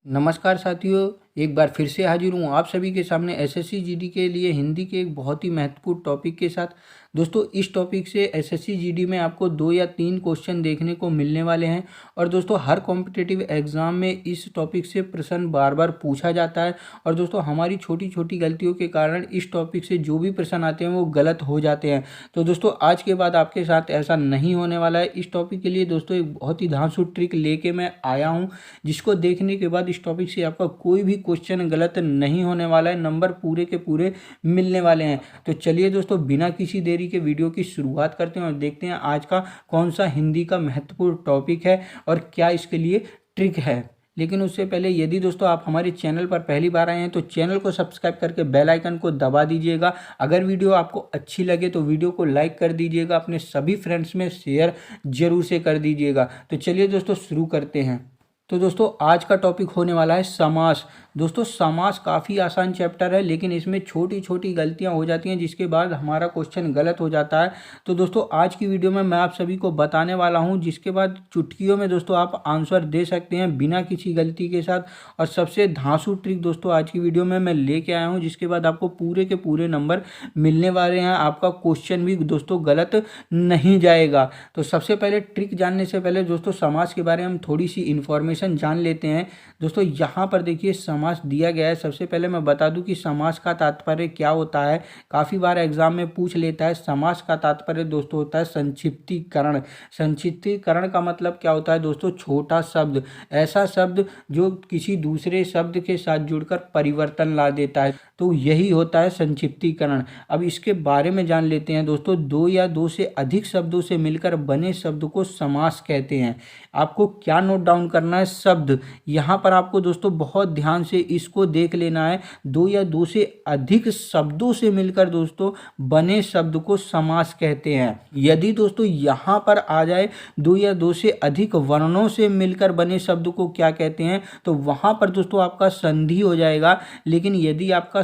नमस्कार साथियों, एक बार फिर से हाजिर हूँ आप सभी के सामने एसएससी जीडी के लिए हिंदी के एक बहुत ही महत्वपूर्ण टॉपिक के साथ। दोस्तों, इस टॉपिक से एसएससी जीडी में आपको 2 या 3 क्वेश्चन देखने को मिलने वाले हैं। और दोस्तों, हर कॉम्पिटिटिव एग्ज़ाम में इस टॉपिक से प्रश्न बार बार पूछा जाता है। और दोस्तों, हमारी छोटी छोटी गलतियों के कारण इस टॉपिक से जो भी प्रश्न आते हैं वो गलत हो जाते हैं। तो दोस्तों, आज के बाद आपके साथ ऐसा नहीं होने वाला है। इस टॉपिक के लिए दोस्तों एक बहुत ही धांसू ट्रिक लेके मैं आया हूँ, जिसको देखने के बाद इस टॉपिक से आपका कोई भी क्वेश्चन गलत नहीं होने वाला है, नंबर पूरे के पूरे मिलने वाले हैं। तो चलिए दोस्तों, बिना किसी देरी के वीडियो की शुरुआत करते हैं और देखते हैं आज का कौन सा हिंदी का महत्वपूर्ण टॉपिक है और क्या इसके लिए ट्रिक है। लेकिन उससे पहले यदि दोस्तों आप हमारे चैनल पर पहली बार आए हैं तो चैनल को सब्सक्राइब करके बेल आइकन को दबा दीजिएगा। अगर वीडियो आपको अच्छी लगे तो वीडियो को लाइक कर दीजिएगा, अपने सभी फ्रेंड्स में शेयर जरूर से कर दीजिएगा। तो चलिए दोस्तों, शुरू करते हैं। तो दोस्तों, आज का टॉपिक होने वाला है समास। दोस्तों, समास काफ़ी आसान चैप्टर है, लेकिन इसमें छोटी छोटी गलतियां हो जाती हैं जिसके बाद हमारा क्वेश्चन गलत हो जाता है। तो दोस्तों, आज की वीडियो में मैं आप सभी को बताने वाला हूं, जिसके बाद चुटकियों में दोस्तों आप आंसर दे सकते हैं बिना किसी गलती के साथ। और सबसे धांसू ट्रिक दोस्तों आज की वीडियो में मैं लेके आया हूँ, जिसके बाद आपको पूरे के पूरे नंबर मिलने वाले हैं। आपका क्वेश्चन भी दोस्तों गलत नहीं जाएगा। तो सबसे पहले ट्रिक जानने से पहले दोस्तों समास के बारे में हम थोड़ी सी इन्फॉर्मेशन जान लेते हैं। दोस्तों, यहाँ पर देखिए समास दिया गया है। सबसे पहले मैं बता दूं कि समास का तात्पर्य क्या होता है। काफ़ी बार एग्जाम में पूछ लेता है। समास का तात्पर्य दोस्तों होता है संक्षिप्तीकरण। संक्षिप्तीकरण का मतलब क्या होता है दोस्तों? छोटा शब्द, ऐसा शब्द जो किसी दूसरे शब्द के साथ जुड़कर परिवर्तन ला देता है, तो यही होता है संक्षिप्तीकरण। अब इसके बारे में जान लेते हैं दोस्तों। 2 या 2 से अधिक शब्दों से मिलकर बने शब्द को समास कहते हैं। आपको क्या नोट डाउन करना है? शब्द। यहाँ पर आपको दोस्तों बहुत ध्यान से इसको देख लेना है। 2 या 2 से अधिक शब्दों से मिलकर दोस्तों बने शब्द को समास कहते हैं। यदि दोस्तों यहाँ पर आ जाए 2 या 2 से अधिक वर्णों से मिलकर बने शब्द को क्या कहते हैं, तो वहाँ पर दोस्तों आपका संधि हो जाएगा। लेकिन यदि आपका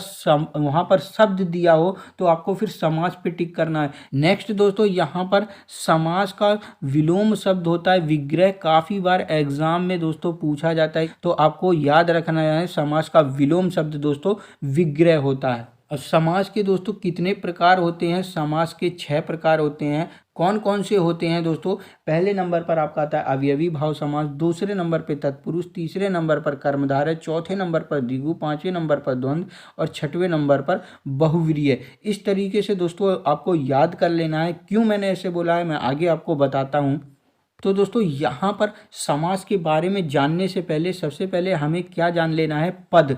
वहाँ पर शब्द दिया हो तो आपको फिर समास पे टिक करना है। नेक्स्ट दोस्तों, यहाँ पर समास का विलोम शब्द होता है विग्रह। काफ़ी बार एग्जाम में दोस्तों पूछा जाता है, तो आपको याद रखना है समास का विलोम शब्द दोस्तों विग्रह होता है। और समास के दोस्तों कितने प्रकार होते हैं? समास के 6 प्रकार होते हैं। कौन कौन से होते हैं दोस्तों? पहले नंबर पर आपका आता है अवयवी भाव समास, दूसरे नंबर पर तत्पुरुष, तीसरे नंबर पर कर्मधारय, चौथे नंबर पर द्विगु, पांचवें नंबर पर द्वंद्व और छठवें नंबर पर बहुव्रीहि। इस तरीके से दोस्तों आपको याद कर लेना है। क्यों मैंने ऐसे बोला है मैं आगे आपको बताता हूँ। तो दोस्तों यहाँ पर समास के बारे में जानने से पहले सबसे पहले हमें क्या जान लेना है? पद।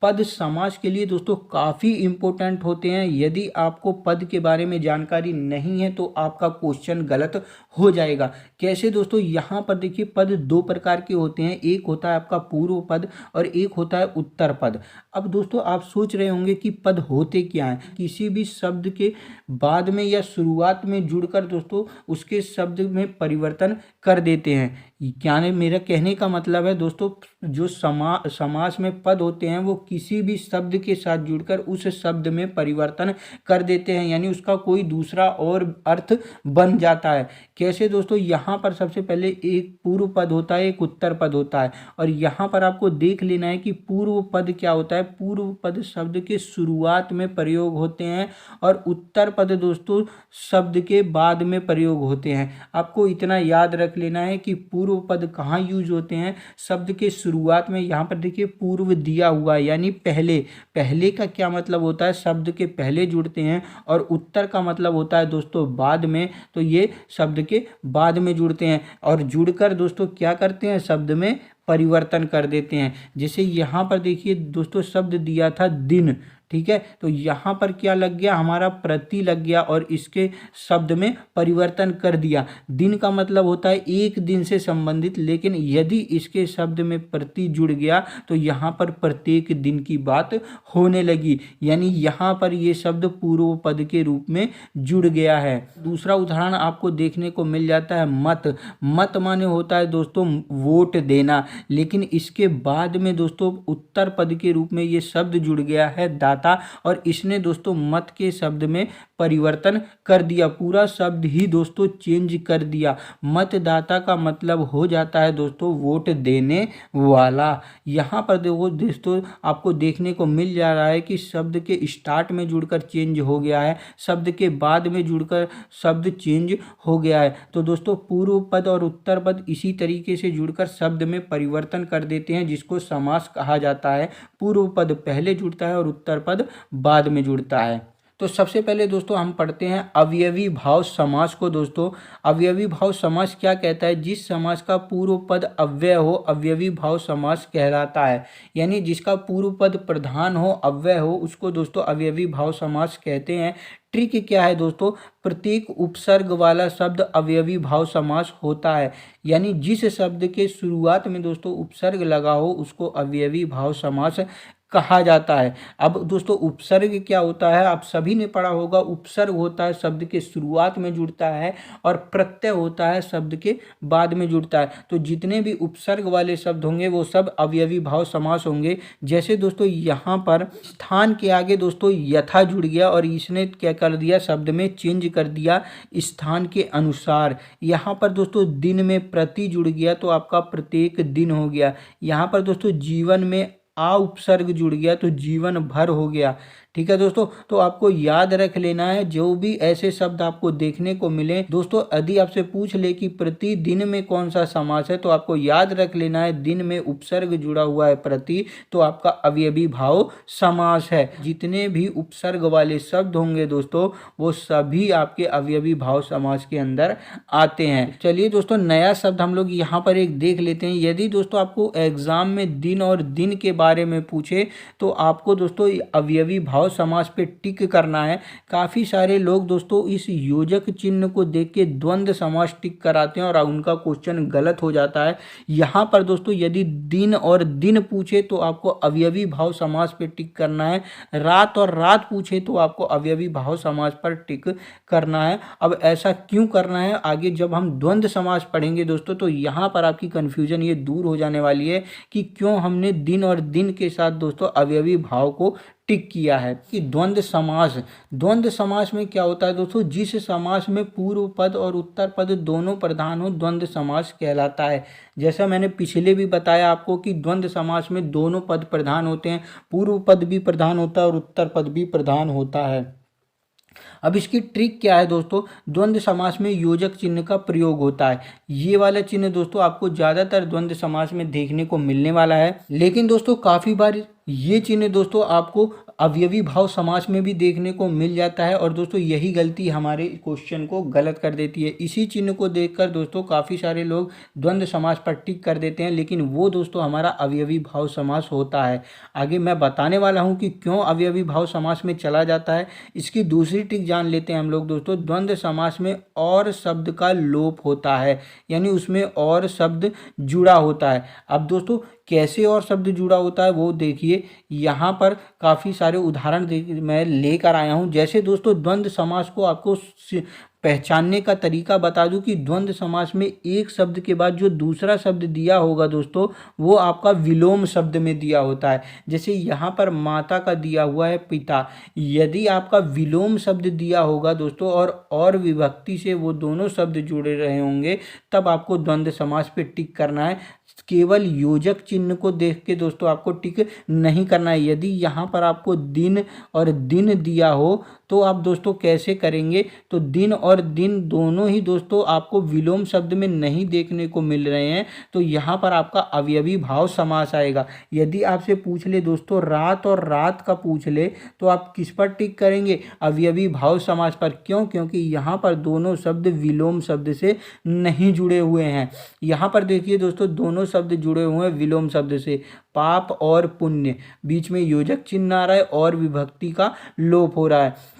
पद समास के लिए दोस्तों काफ़ी इंपॉर्टेंट होते हैं। यदि आपको पद के बारे में जानकारी नहीं है तो आपका क्वेश्चन गलत हो जाएगा। कैसे दोस्तों? यहाँ पर देखिए, पद 2 प्रकार के होते हैं। एक होता है आपका पूर्व पद और एक होता है उत्तर पद। अब दोस्तों आप सोच रहे होंगे कि पद होते क्या हैं। किसी भी शब्द के बाद में या शुरुआत में जुड़कर दोस्तों उसके शब्द में परिवर्तन कर देते हैं। क्या मेरा कहने का मतलब है दोस्तों, जो समास में पद होते हैं वो किसी भी शब्द के साथ जुड़कर उस शब्द में परिवर्तन कर देते हैं, यानी उसका कोई दूसरा और अर्थ बन जाता है। कैसे दोस्तों? यहाँ पर सबसे पहले एक पूर्व पद होता है, एक उत्तर पद होता है। और यहाँ पर आपको देख लेना है कि पूर्व पद क्या होता है। पूर्व पद शब्द के शुरुआत में प्रयोग होते हैं और उत्तर पद दोस्तों शब्द के बाद में प्रयोग होते हैं। आपको इतना याद रख लेना है कि पूर्व पद कहाँ यूज होते हैं? शब्द के शुरुआत में। यहाँ पर देखिए पूर्व दिया हुआ है, यानी पहले। पहले का क्या मतलब होता है? शब्द के पहले जुड़ते हैं। और उत्तर का मतलब होता है दोस्तों बाद में, तो ये शब्द के बाद में जुड़ते हैं और जुड़कर दोस्तों क्या करते हैं? शब्द में परिवर्तन कर देते हैं। जैसे यहाँ पर देखिए दोस्तों शब्द दिया था दिन, ठीक है, तो यहाँ पर क्या लग गया? हमारा प्रति लग गया और इसके शब्द में परिवर्तन कर दिया। दिन का मतलब होता है एक दिन से संबंधित, लेकिन यदि इसके शब्द में प्रति जुड़ गया तो यहाँ पर प्रत्येक दिन की बात होने लगी, यानी यहाँ पर ये शब्द पूर्व पद के रूप में जुड़ गया है। दूसरा उदाहरण आपको देखने को मिल जाता है मत। मत माने होता है दोस्तों वोट देना, लेकिन इसके बाद में दोस्तों उत्तर पद के रूप में ये शब्द जुड़ गया है दाता, और इसने दोस्तों मत के शब्द में परिवर्तन कर दिया, पूरा शब्द ही दोस्तों चेंज कर दिया। मतदाता का मतलब हो जाता है दोस्तों वोट देने वाला। यहाँ पर देखो दोस्तों आपको देखने को मिल जा रहा है कि शब्द के स्टार्ट में जुड़कर चेंज हो गया है, शब्द के बाद में जुड़कर शब्द चेंज हो गया है। तो दोस्तों पूर्व पद और उत्तर पद इसी तरीके से जुड़कर शब्द में परिवर्तन कर देते हैं, जिसको समास कहा जाता है। पूर्व पद पहले जुड़ता है और उत्तर पद बाद में जुड़ता है। तो सबसे पहले दोस्तों हम पढ़ते हैं अवयवी भाव समास को। दोस्तों अवयवी भाव समास क्या कहता है? जिस समास का पूर्व पद अव्यय हो अवयवी भाव समास कहलाता है। यानी जिसका पूर्व पद प्रधान हो अव्यय हो उसको दोस्तों अवयवी भाव समास कहते हैं। ट्रिक क्या है दोस्तों? प्रत्येक उपसर्ग वाला शब्द अवयवी भाव समास होता है। यानी जिस शब्द के शुरुआत में दोस्तों उपसर्ग लगा हो उसको अवयवी भाव समास कहा जाता है। अब दोस्तों उपसर्ग क्या होता है? आप सभी ने पढ़ा होगा। उपसर्ग होता है शब्द के शुरुआत में जुड़ता है और प्रत्यय होता है शब्द के बाद में जुड़ता है। तो जितने भी उपसर्ग वाले शब्द होंगे वो सब अवयवी भाव समास होंगे। जैसे दोस्तों यहाँ पर स्थान के आगे दोस्तों यथा जुड़ गया और इसने क्या कर दिया? शब्द में चेंज कर दिया स्थान के अनुसार। यहाँ पर दोस्तों दिन में प्रति जुड़ गया तो आपका प्रत्येक दिन हो गया। यहाँ पर दोस्तों जीवन में आ उपसर्ग जुड़ गया तो जीवन भर हो गया। ठीक है दोस्तों, तो आपको याद रख लेना है जो भी ऐसे शब्द आपको देखने को मिले। दोस्तों यदि आपसे पूछ ले कि प्रतिदिन में कौन सा समास है तो आपको याद रख लेना है दिन में उपसर्ग जुड़ा हुआ है प्रति, तो आपका अवयवी भाव समास है। जितने भी उपसर्ग वाले शब्द होंगे दोस्तों वो सभी आपके अवयवी भाव समास के अंदर आते हैं। चलिए दोस्तों नया शब्द हम लोग यहाँ पर एक देख लेते हैं। यदि दोस्तों आपको एग्जाम में दिन और दिन के बारे में पूछे तो आपको दोस्तों अवयवी भाव समास पे टिक करना है। काफी सारे लोग दोस्तों इस योजक चिन्ह को देख के द्वंद्व समास टिक कराते हैं और उनका क्वेश्चन गलत हो जाता है। यहाँ पर दोस्तों यदि दिन और दिन पूछे तो आपको अवयवी भाव समास पे टिक करना है। रात और रात पूछे तो आपको अवयवी भाव समास पर टिक करना है। अब ऐसा क्यों करना है आगे जब हम द्वंद्व समास पढ़ेंगे दोस्तों तो यहाँ पर आपकी कंफ्यूजन ये दूर हो जाने वाली है कि क्यों हमने दिन और दिन के साथ दोस्तों अवयवी भाव को टिक किया है। कि द्वंद्व समास में क्या होता है दोस्तों? जिस समास में पूर्व पद और उत्तर पद दोनों प्रधान हो द्वंद्व समास कहलाता है। जैसा मैंने पिछले भी बताया आपको कि द्वंद्व समास में दोनों पद प्रधान होते हैं, पूर्व पद भी प्रधान होता है और उत्तर पद भी प्रधान होता है। अब इसकी ट्रिक क्या है दोस्तों? द्वंद्व समास में योजक चिन्ह का प्रयोग होता है। ये वाला चिन्ह दोस्तों आपको ज्यादातर द्वंद्व समास में देखने को मिलने वाला है, लेकिन दोस्तों काफी बार ये चिन्ह दोस्तों आपको अवयवी भाव समास में भी देखने को मिल जाता है और दोस्तों यही गलती हमारे क्वेश्चन को गलत कर देती है। इसी चिन्ह को देखकर दोस्तों काफ़ी सारे लोग द्वंद्व समास पर टिक कर देते हैं, लेकिन वो दोस्तों हमारा अवयवी भाव समास होता है। आगे मैं बताने वाला हूँ कि क्यों अवयवी भाव समास में चला जाता है। इसकी दूसरी ट्रिक जान लेते हैं हम लोग दोस्तों। द्वंद्व समास में और शब्द का लोप होता है, यानी उसमें और शब्द जुड़ा होता है। अब दोस्तों कैसे और शब्द जुड़ा होता है वो देखिए। यहाँ पर काफ़ी सारे उदाहरण मैं लेकर आया हूँ। जैसे दोस्तों द्वंद्व समास को आपको पहचानने का तरीका बता दूं कि द्वंद्व समास में एक शब्द के बाद जो दूसरा शब्द दिया होगा दोस्तों वो आपका विलोम शब्द में दिया होता है। जैसे यहाँ पर माता का दिया हुआ है पिता, यदि आपका विलोम शब्द दिया होगा दोस्तों और विभक्ति से वो दोनों शब्द जुड़े रहे होंगे तब आपको द्वंद्व समास पे टिक करना है। केवल योजक चिन्ह को देख के दोस्तों आपको टिक नहीं करना है। यदि यहाँ पर आपको दिन और दिन दिया हो तो आप दोस्तों कैसे करेंगे? तो दिन और दिन दोनों ही दोस्तों आपको विलोम शब्द में नहीं देखने को मिल रहे हैं, तो यहाँ पर आपका अवयवी भाव समास आएगा। यदि आपसे पूछ ले दोस्तों रात और रात का पूछ ले तो आप किस पर टिक करेंगे? अवयवी भाव समास पर। क्यों? क्योंकि यहाँ पर दोनों शब्द विलोम शब्द से नहीं जुड़े हुए हैं। यहाँ पर देखिए दोस्तों दोनों शब्द जुड़े हुए हैं विलोम शब्द से। पाप और पुण्य, बीच में योजक चिन्ह आ रहा है और विभक्ति का लोप हो रहा है,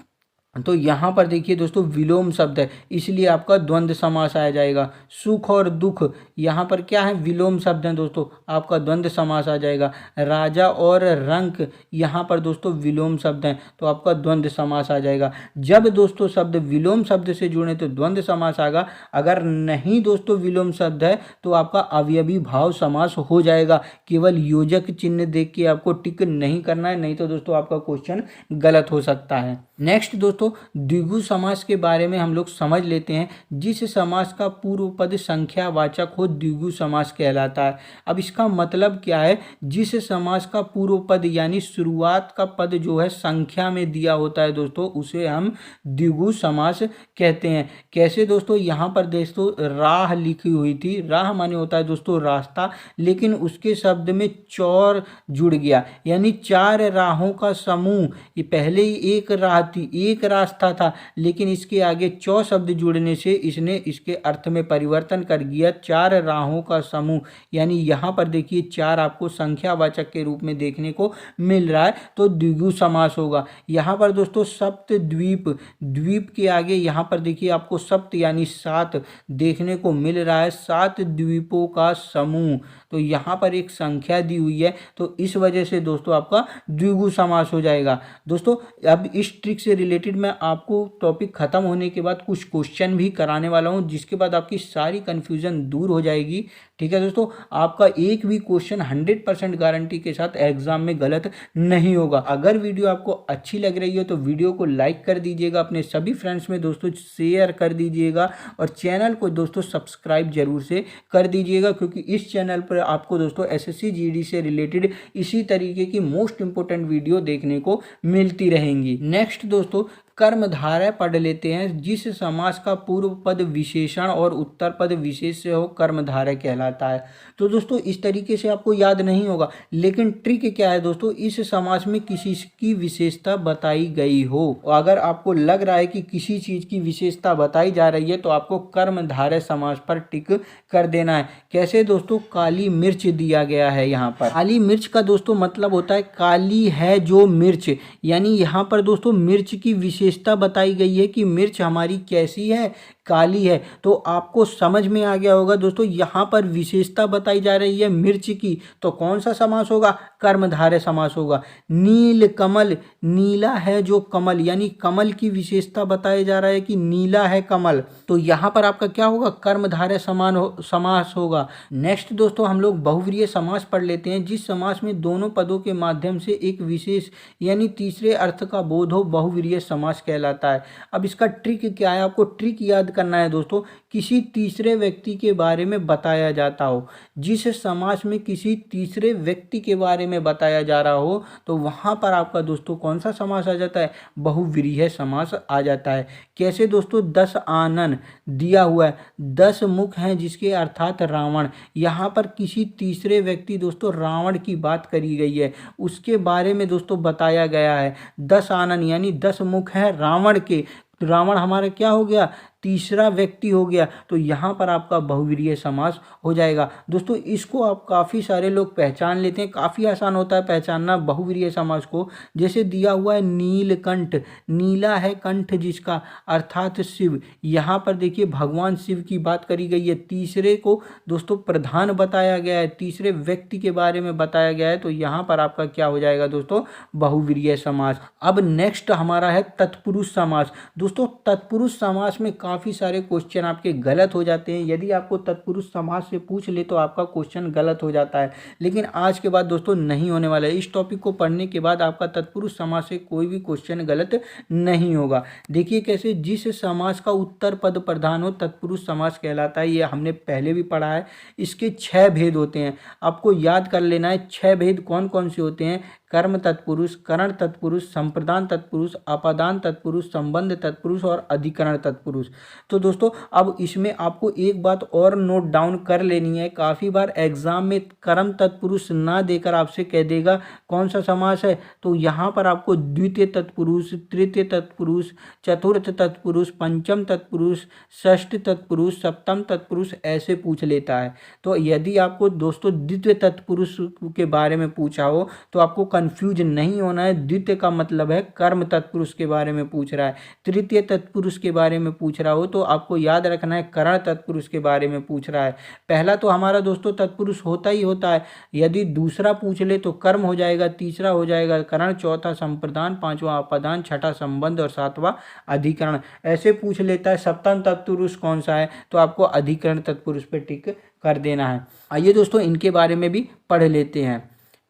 तो यहाँ पर देखिए दोस्तों विलोम शब्द है, इसलिए आपका द्वंद्व समास आ जाएगा। सुख और दुख, यहाँ पर क्या है? विलोम शब्द हैं दोस्तों, आपका द्वंद्व समास आ जाएगा। राजा और रंक, यहाँ पर दोस्तों विलोम शब्द हैं तो आपका द्वंद्व समास आ जाएगा। जब दोस्तों शब्द विलोम शब्द से जुड़े तो द्वंद्व समास आएगा, अगर नहीं दोस्तों विलोम शब्द है तो आपका अवयवी भाव समास हो जाएगा। केवल योजक चिन्ह देख के आपको टिक नहीं करना है, नहीं तो दोस्तों आपका क्वेश्चन गलत हो सकता है। नेक्स्ट दोस्तों दोस्तों द्विगु समास के बारे में हम लोग समझ लेते हैं। जिस समास का पूर्व पद संख्यावाचक हो द्विगु समास कहलाता है। अब इसका मतलब क्या है, जिस समास का पूर्व पद यानी शुरुआत का पद जो है संख्या में दिया होता है दोस्तों, उसे हम द्विगु समास कहते हैं। कैसे दोस्तों, यहाँ पर दोस्तों राह लिखी हुई थी, राह माने होता है दोस्तों रास्ता, लेकिन उसके शब्द में चौर जुड़ गया यानी चार राहों का समूह। ये पहले ही एक राह थी, एक रास्ता था, लेकिन इसके आगे चौ शब्द जुड़ने से इसने इसके अर्थ में परिवर्तन कर दिया, चार राहों का समूह। यानी यहाँ पर देखिए चार आपको संख्यावाचक के रूप में देखने को मिल रहा है, तो द्विगु समास होगा। यहाँ पर दोस्तों सप्त द्वीप, द्वीप के आगे यहाँ पर देखिए आपको सप्त यानी सात देखने को मिल रहा है, सात द्वीपों का समूह। तो यहाँ पर एक संख्या दी हुई है, तो इस वजह से दोस्तों आपका द्विगु समास हो जाएगा। दोस्तों अब इस ट्रिक से रिलेटेड मैं आपको टॉपिक खत्म होने के बाद कुछ क्वेश्चन भी कराने वाला हूँ, जिसके बाद आपकी सारी कन्फ्यूजन दूर हो जाएगी। ठीक है दोस्तों, आपका एक भी क्वेश्चन 100% गारंटी के साथ एग्जाम में गलत नहीं होगा। अगर वीडियो आपको अच्छी लग रही हो तो वीडियो को लाइक कर दीजिएगा, अपने सभी फ्रेंड्स में दोस्तों शेयर कर दीजिएगा, और चैनल को दोस्तों सब्सक्राइब जरूर से कर दीजिएगा, क्योंकि इस चैनल पर आपको दोस्तों एसएससी जीडी से रिलेटेड इसी तरीके की मोस्ट इंपोर्टेंट वीडियो देखने को मिलती रहेंगी। नेक्स्ट दोस्तों कर्मधारय पढ़ लेते हैं। जिस समास का पूर्व पद विशेषण और उत्तर पद विशेष से हो कर्मधारय कहलाता है। तो दोस्तों इस तरीके से आपको याद नहीं होगा, लेकिन ट्रिक क्या है दोस्तों, इस समास में किसी की विशेषता बताई गई हो, अगर आपको लग रहा है कि किसी चीज की विशेषता बताई जा रही है तो आपको कर्मधारय समास पर टिक कर देना है। कैसे दोस्तों, काली मिर्च दिया गया है यहाँ पर। काली मिर्च का दोस्तों मतलब होता है काली है जो मिर्च, यानी यहाँ पर दोस्तों मिर्च की विशेषता बताई गई है कि मिर्च हमारी कैसी है, काली है। तो आपको समझ में आ गया होगा दोस्तों, यहाँ पर विशेषता बताई जा रही है मिर्च की, तो कौन सा समास होगा, कर्मधारय समास होगा। नील कमल, नीला है जो कमल, यानी कमल की विशेषता बताया जा रहा है कि नीला है कमल, तो यहाँ पर आपका क्या होगा, कर्मधारय समास होगा। नेक्स्ट दोस्तों हम लोग बहुव्रीहि समास पढ़ लेते हैं। जिस समास में दोनों पदों के माध्यम से एक विशेष यानी तीसरे अर्थ का बोध हो बहुव्रीहि समास कहलाता है। अब इसका ट्रिक क्या है, आपको ट्रिक याद करना है दोस्तों, किसी तीसरे व्यक्ति के बारे में बताया जाता हो। जिस समास में किसी तीसरे व्यक्ति के बारे में बताया जा रहा हो तो वहां पर आपका दोस्तों कौन सा समास आ जाता है, बहुव्रीहि समास आ जाता है। कैसे दोस्तों, 10 आनन दिया हुआ है, 10 मुख हैं जिसके अर्थात रावण। यहाँ पर किसी तीसरे व्यक्ति दोस्तों रावण की बात करी गई है, उसके बारे में दोस्तों बताया गया है। 10 आनन यानी 10 मुख हैं रावण के, रावण हमारा क्या हो गया, तीसरा व्यक्ति हो गया, तो यहाँ पर आपका बहुव्रीहि समास हो जाएगा। दोस्तों इसको आप काफ़ी सारे लोग पहचान लेते हैं, काफ़ी आसान होता है पहचानना बहुव्रीहि समास को। जैसे दिया हुआ है नीलकंठ, नीला है कंठ जिसका अर्थात शिव, यहाँ पर देखिए भगवान शिव की बात करी गई है, तीसरे को दोस्तों प्रधान बताया गया है, तीसरे व्यक्ति के बारे में बताया गया है, तो यहाँ पर आपका क्या हो जाएगा दोस्तों, बहुव्रीहि समास। अब नेक्स्ट हमारा है तत्पुरुष समास। दोस्तों तत्पुरुष समास में काफ़ी सारे क्वेश्चन आपके गलत हो जाते हैं। यदि आपको तत्पुरुष समास से पूछ ले तो आपका क्वेश्चन गलत हो जाता है, लेकिन आज के बाद दोस्तों नहीं होने वाला है। इस टॉपिक को पढ़ने के बाद आपका तत्पुरुष समास से कोई भी क्वेश्चन गलत नहीं होगा। देखिए कैसे, जिस समास का उत्तर पद प्रधान हो तत्पुरुष समास कहलाता है। ये हमने पहले भी पढ़ा है। इसके 6 भेद होते हैं, आपको याद कर लेना है। 6 भेद कौन कौन से होते हैं, कर्म तत्पुरुष, करण तत्पुरुष, संप्रदान तत्पुरुष, अपादान तत्पुरुष, संबंध तत्पुरुष और अधिकरण तत्पुरुष। तो दोस्तों अब इसमें आपको एक बात और नोट डाउन कर लेनी है। काफ़ी बार एग्जाम में कर्म तत्पुरुष ना देकर आपसे कह देगा कौन सा समास है, तो यहाँ पर आपको द्वितीय तत्पुरुष, तृतीय तत्पुरुष, चतुर्थ तत्पुरुष, पंचम तत्पुरुष, षष्ठ तत्पुरुष, सप्तम तत्पुरुष ऐसे पूछ लेता है। तो यदि आपको दोस्तों द्वितीय तत्पुरुष के बारे में पूछा हो तो आपको कंफ्यूज नहीं होना है। द्वितीय का मतलब है कर्म तत्पुरुष के बारे में पूछ रहा है, तृतीय तत्पुरुष के बारे में पूछ रहा हो तो आपको याद रखना है करण तत्पुरुष के बारे में पूछ रहा है। पहला तो हमारा दोस्तों तत्पुरुष होता ही होता है, यदि दूसरा पूछ ले तो कर्म हो जाएगा, तीसरा हो जाएगा करण, चौथा संप्रदान, पांचवा अपादान, छठा संबंध और सातवां अधिकरण ऐसे पूछ लेता है। सप्तम तत्पुरुष कौन सा है, तो आपको अधिकरण तत्पुरुष पे टिक कर देना है। आइए दोस्तों इनके बारे में भी पढ़ लेते हैं।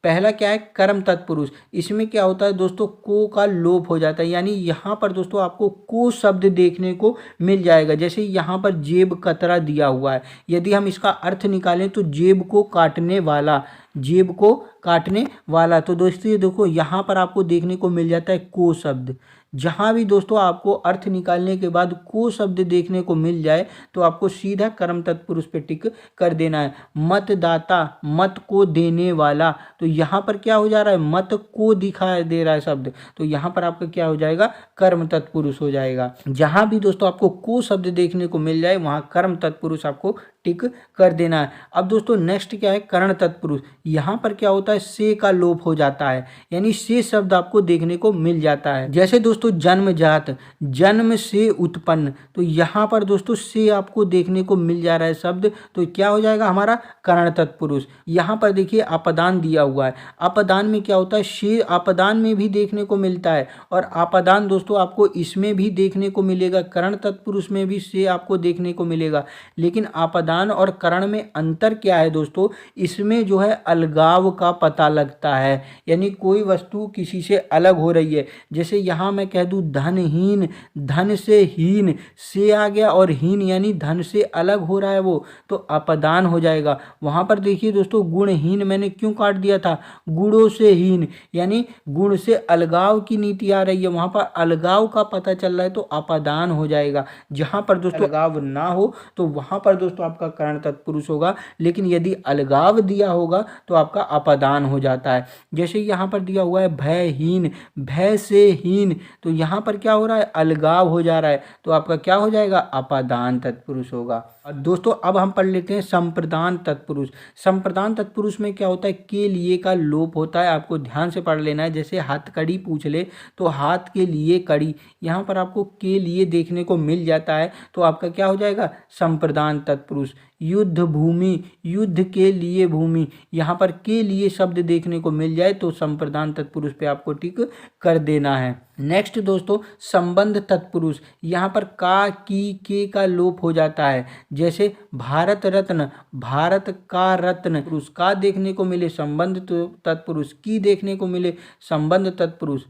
पहला क्या है, कर्म तत्पुरुष। इसमें क्या होता है दोस्तों, को का लोप हो जाता है, यानी यहाँ पर दोस्तों आपको को शब्द देखने को मिल जाएगा। जैसे यहाँ पर जेब कतरा दिया हुआ है, यदि हम इसका अर्थ निकालें तो जेब को काटने वाला, जेब को काटने वाला। तो दोस्तों ये देखो यहाँ पर आपको देखने को मिल जाता है को शब्द। जहाँ भी दोस्तों आपको अर्थ निकालने के बाद को शब्द देखने को मिल जाए तो आपको सीधा कर्म तत्पुरुष पे टिक कर देना है। मतदाता, मत को देने वाला, तो यहाँ पर क्या हो जा रहा है, मत को दिखाई दे रहा है शब्द, तो यहाँ पर आपका क्या हो जाएगा, कर्म तत्पुरुष हो जाएगा। जहाँ भी दोस्तों आपको को शब्द देखने को मिल जाए वहाँ कर्म तत्पुरुष आपको टिक कर देना है। अब दोस्तों नेक्स्ट क्या है, करण तत्पुरुष। यहाँ पर क्या होता है, से का लोप हो जाता है, यानी से शब्द आपको देखने को मिल जाता है। जैसे दोस्तों जन्मजात, जन्म से उत्पन्न, तो यहाँ पर दोस्तों से आपको देखने को मिल जा रहा है शब्द, तो क्या हो जाएगा हमारा करण तत्पुरुष। यहाँ पर देखिए अपदान दिया हुआ है, अपदान में क्या होता है, से अपदान में भी देखने को मिलता है, और अपदान दोस्तों आपको इसमें भी देखने को मिलेगा, करण तत्पुरुष में भी से आपको देखने को मिलेगा। लेकिन अपदान और करण में अंतर क्या है दोस्तों, इसमें जो है अलगाव का पता लगता है, यानी कोई वस्तु किसी से अलग हो रही है। जैसे यहाँ मैं कह दूँ धनहीन, धन से हीन, से आ गया और हीन यानी धन से अलग हो रहा है वो, तो अपदान हो जाएगा। वहाँ पर देखिए दोस्तों गुणहीन मैंने क्यों काट दिया था, गुणों से हीन, यानी गुण से अलगाव की नीति आ रही है, वहाँ पर अलगाव का पता चल रहा है तो अपदान हो जाएगा। जहाँ पर दोस्तों अलगाव ना हो तो वहाँ पर दोस्तों आपका करण तत्पुरुष होगा, लेकिन यदि अलगाव दिया होगा तो आपका अपदान हो जाता है। जैसे यहाँ पर दिया हुआ है भयहीन, भय से हीन, तो यहाँ पर क्या हो रहा है, अलगाव हो जा रहा है, तो आपका क्या हो जाएगा, अपदान तत्पुरुष होगा। और दोस्तों अब हम पढ़ लेते हैं संप्रदान तत्पुरुष। संप्रदान तत्पुरुष में क्या होता है, के लिए का लोप होता है, आपको ध्यान से पढ़ लेना है। जैसे हथकड़ी पूछ ले तो हाथ के लिए कड़ी, यहाँ पर आपको के लिए देखने को मिल जाता है, तो आपका क्या हो जाएगा, संप्रदान तत्पुरुष। युद्ध भूमि, युद्ध के लिए भूमि, यहाँ पर के लिए शब्द देखने को मिल जाए तो संप्रदान तत्पुरुष पे आपको टिक कर देना है। नेक्स्ट दोस्तों संबंध तत्पुरुष, यहाँ पर का, की, के का लोप हो जाता है। जैसे भारत रत्न, भारत का रत्न, पुरुष का देखने को मिले संबंध तत्पुरुष, की देखने को मिले संबंध तत्पुरुष।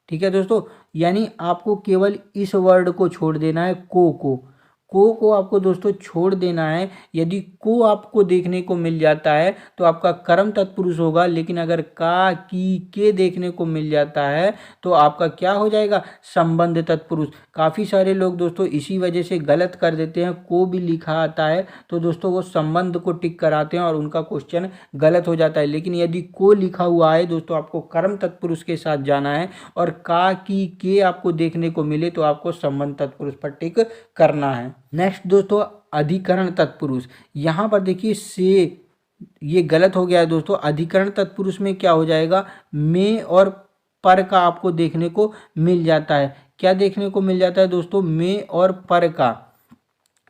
ठीक है दोस्तों, यानी आपको केवल इस वर्ड को छोड़ देना है, को आपको दोस्तों छोड़ देना है। यदि को आपको देखने को मिल जाता है तो आपका कर्म तत्पुरुष होगा, लेकिन अगर का, की, के देखने को मिल जाता है तो आपका क्या हो जाएगा, संबंध तत्पुरुष। काफ़ी सारे लोग दोस्तों इसी वजह से गलत कर देते हैं, को भी लिखा आता है तो दोस्तों वो संबंध को टिक कराते हैं और उनका क्वेश्चन गलत हो जाता है। लेकिन यदि को लिखा हुआ है दोस्तों आपको कर्म तत्पुरुष के साथ जाना है, और का, की, के आपको देखने को मिले तो आपको संबंध तत्पुरुष पर टिक करना है। नेक्स्ट दोस्तों अधिकरण तत्पुरुष, यहाँ पर देखिए से ये गलत हो गया है दोस्तों। अधिकरण तत्पुरुष में क्या हो जाएगा, में और पर का आपको देखने को मिल जाता है। क्या देखने को मिल जाता है दोस्तों, में और पर का।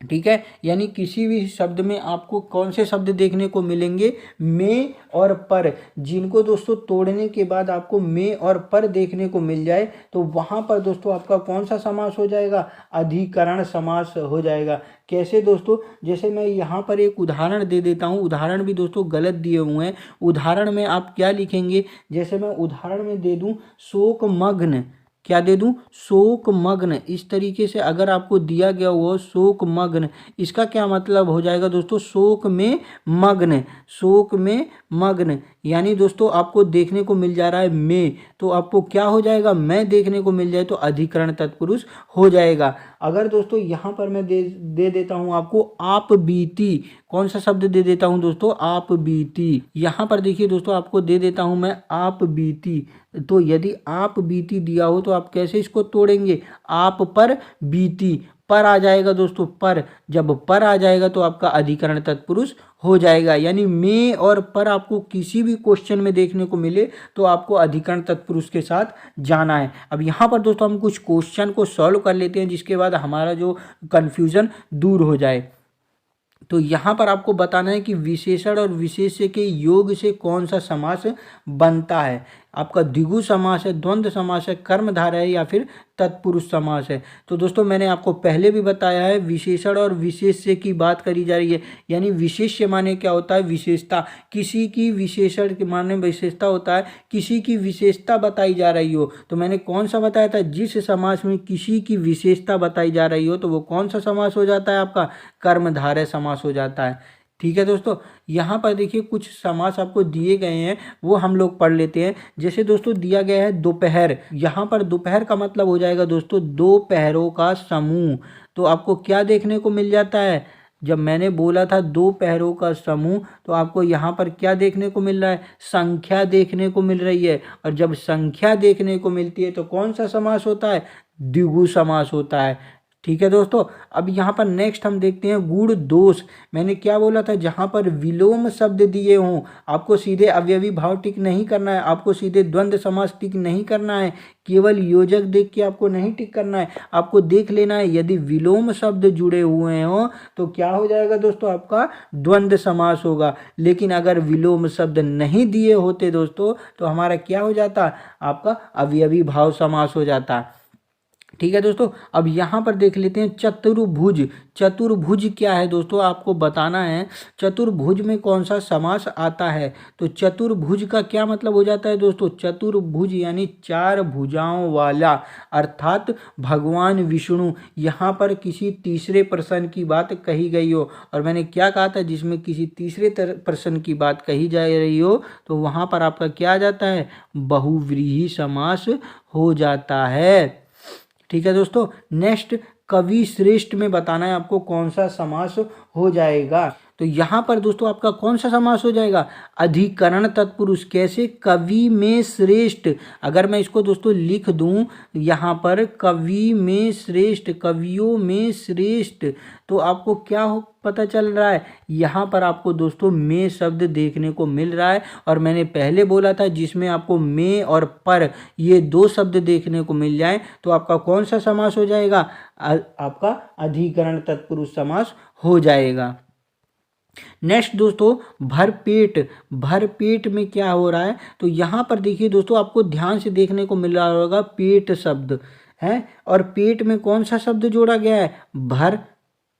ठीक है, यानी किसी भी शब्द में आपको कौन से शब्द देखने को मिलेंगे, में और पर। जिनको दोस्तों तोड़ने के बाद आपको में और पर देखने को मिल जाए तो वहाँ पर दोस्तों आपका कौन सा समास हो जाएगा, अधिकरण समास हो जाएगा। कैसे दोस्तों, जैसे मैं यहाँ पर एक उदाहरण दे देता हूँ, उदाहरण भी दोस्तों गलत दिए हुए हैं। उदाहरण में आप क्या लिखेंगे, जैसे मैं उदाहरण में दे दूँ शोक मग्न, क्या दे दूं, शोक मग्न। इस तरीके से अगर आपको दिया गया हो शोक मग्न, इसका क्या मतलब हो जाएगा दोस्तों, शोक में मग्न, शोक में मग्न, यानी दोस्तों आपको देखने को मिल जा रहा है में, तो आपको क्या हो जाएगा, मैं देखने को मिल जाए तो अधिकरण तत्पुरुष हो जाएगा। अगर दोस्तों यहाँ पर मैं दे देता हूँ आपको आप बीती, कौन सा शब्द दे देता हूँ दोस्तों, आप बीती। यहाँ पर देखिए दोस्तों आपको दे देता हूँ मैं आप बीती, तो यदि आप बीती दिया हो तो आप कैसे इसको तोड़ेंगे, आप पर बीती, पर आ जाएगा दोस्तों, पर, जब पर आ जाएगा तो आपका अधिकरण तत्पुरुष हो जाएगा। यानी में और पर आपको किसी भी क्वेश्चन में देखने को मिले तो आपको अधिकरण तत्पुरुष के साथ जाना है। अब यहाँ पर दोस्तों हम कुछ क्वेश्चन को सॉल्व कर लेते हैं जिसके बाद हमारा जो कन्फ्यूज़न दूर हो जाए। तो यहाँ पर आपको बताना है कि विशेषण और विशेष्य के योग से कौन सा समास बनता है। आपका द्विगु समास है, द्वंद्व समास है, कर्मधारय है या फिर तत्पुरुष समास है। तो दोस्तों मैंने आपको पहले भी बताया है, विशेषण और विशेष्य की बात करी जा रही है। यानी विशेष्य माने क्या होता है, विशेषता, किसी की विशेषण के माने विशेषता होता है, किसी की विशेषता बताई जा रही हो। तो मैंने कौन सा बताया था, जिस समास में किसी की विशेषता बताई जा रही हो तो वो कौन सा समास हो जाता है, आपका कर्मधारय समास हो जाता है। ठीक है दोस्तों, यहाँ पर देखिए कुछ समास आपको दिए गए हैं, वो हम लोग पढ़ लेते हैं। जैसे दोस्तों दिया गया है दोपहर, यहाँ पर दोपहर का मतलब हो जाएगा दोस्तों दो पहरों का समूह। तो आपको क्या देखने को मिल जाता है, जब मैंने बोला था दो पहरों का समूह, तो आपको यहाँ पर क्या देखने को मिल रहा है, संख्या देखने को मिल रही है। और जब संख्या देखने को मिलती है तो कौन सा समास होता है, द्विगु समास होता है। ठीक है दोस्तों, अब यहाँ पर नेक्स्ट हम देखते हैं गुण दोष। मैंने क्या बोला था, जहाँ पर विलोम शब्द दिए हों आपको सीधे अवयवी भाव टिक नहीं करना है, आपको सीधे द्वंद्व समास टिक नहीं करना है, केवल योजक देख के आपको नहीं टिक करना है, आपको देख लेना है यदि विलोम शब्द जुड़े हुए हों तो क्या हो जाएगा दोस्तों, आपका द्वंद्व समास होगा। लेकिन अगर विलोम शब्द नहीं दिए होते दोस्तों तो हमारा क्या हो जाता, आपका अवयवी भाव समास हो जाता। ठीक है दोस्तों, अब यहाँ पर देख लेते हैं चतुर्भुज। चतुर्भुज क्या है दोस्तों, आपको बताना है चतुर्भुज में कौन सा समास आता है। तो चतुर्भुज का क्या मतलब हो जाता है दोस्तों, चतुर्भुज यानी चार भुजाओं वाला, अर्थात भगवान विष्णु। यहाँ पर किसी तीसरे पर्सन की बात कही गई हो, और मैंने क्या कहा था, जिसमें किसी तीसरे पर्सन की बात कही जा रही हो तो वहाँ पर आपका क्या आ जाता है, बहुव्रीहि समास हो जाता है। ठीक है दोस्तों, नेक्स्ट कवि श्रेष्ठ में बताना है आपको कौन सा समास हो जाएगा। तो यहाँ पर दोस्तों आपका कौन सा समास हो जाएगा, अधिकरण तत्पुरुष। कैसे, कवि में श्रेष्ठ। अगर मैं इसको दोस्तों लिख दूं यहाँ पर, कवि में श्रेष्ठ, कवियों में श्रेष्ठ, तो आपको क्या पता चल रहा है, यहाँ पर आपको दोस्तों में शब्द देखने को मिल रहा है। और मैंने पहले बोला था जिसमें आपको में और पर ये दो शब्द देखने को मिल जाए तो आपका कौन सा समास हो जाएगा, आपका अधिकरण तत्पुरुष समास हो जाएगा। नेक्स्ट दोस्तों भरपेट। भरपेट में क्या हो रहा है, तो यहाँ पर देखिए दोस्तों आपको ध्यान से देखने को मिल रहा होगा पेट शब्द है, और पेट में कौन सा शब्द जोड़ा गया है, भर।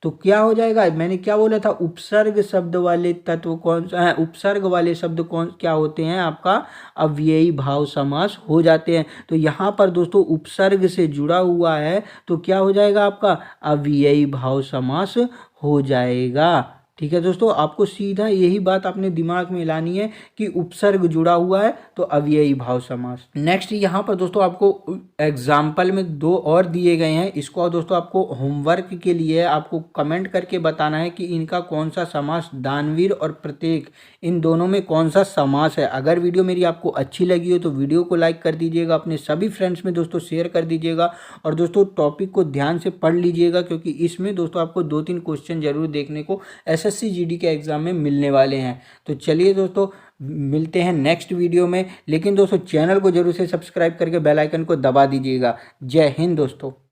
तो क्या हो जाएगा, मैंने क्या बोला था, उपसर्ग शब्द वाले तत्व कौन सा है, उपसर्ग वाले शब्द कौन क्या होते हैं, आपका अव्ययी भाव समास हो जाते हैं। तो यहाँ पर दोस्तों उपसर्ग से जुड़ा हुआ है तो क्या हो जाएगा, आपका अव्ययी भाव समास हो जाएगा। ठीक है दोस्तों, आपको सीधा यही बात अपने दिमाग में लानी है कि उपसर्ग जुड़ा हुआ है तो अव्ययी भाव समास। नेक्स्ट यहाँ पर दोस्तों आपको एग्जाम्पल में दो और दिए गए हैं, इसको दोस्तों आपको होमवर्क के लिए आपको कमेंट करके बताना है कि इनका कौन सा समास, दानवीर और प्रत्येक, इन दोनों में कौन सा समास है। अगर वीडियो मेरी आपको अच्छी लगी हो तो वीडियो को लाइक कर दीजिएगा, अपने सभी फ्रेंड्स में दोस्तों शेयर कर दीजिएगा, और दोस्तों टॉपिक को ध्यान से पढ़ लीजिएगा क्योंकि इसमें दोस्तों आपको 2-3 क्वेश्चन जरूर देखने को एसएससी जीडी के एग्जाम में मिलने वाले हैं। तो चलिए दोस्तों मिलते हैं नेक्स्ट वीडियो में, लेकिन दोस्तों चैनल को जरूर से सब्सक्राइब करके बेल आइकन को दबा दीजिएगा। जय हिंद दोस्तों।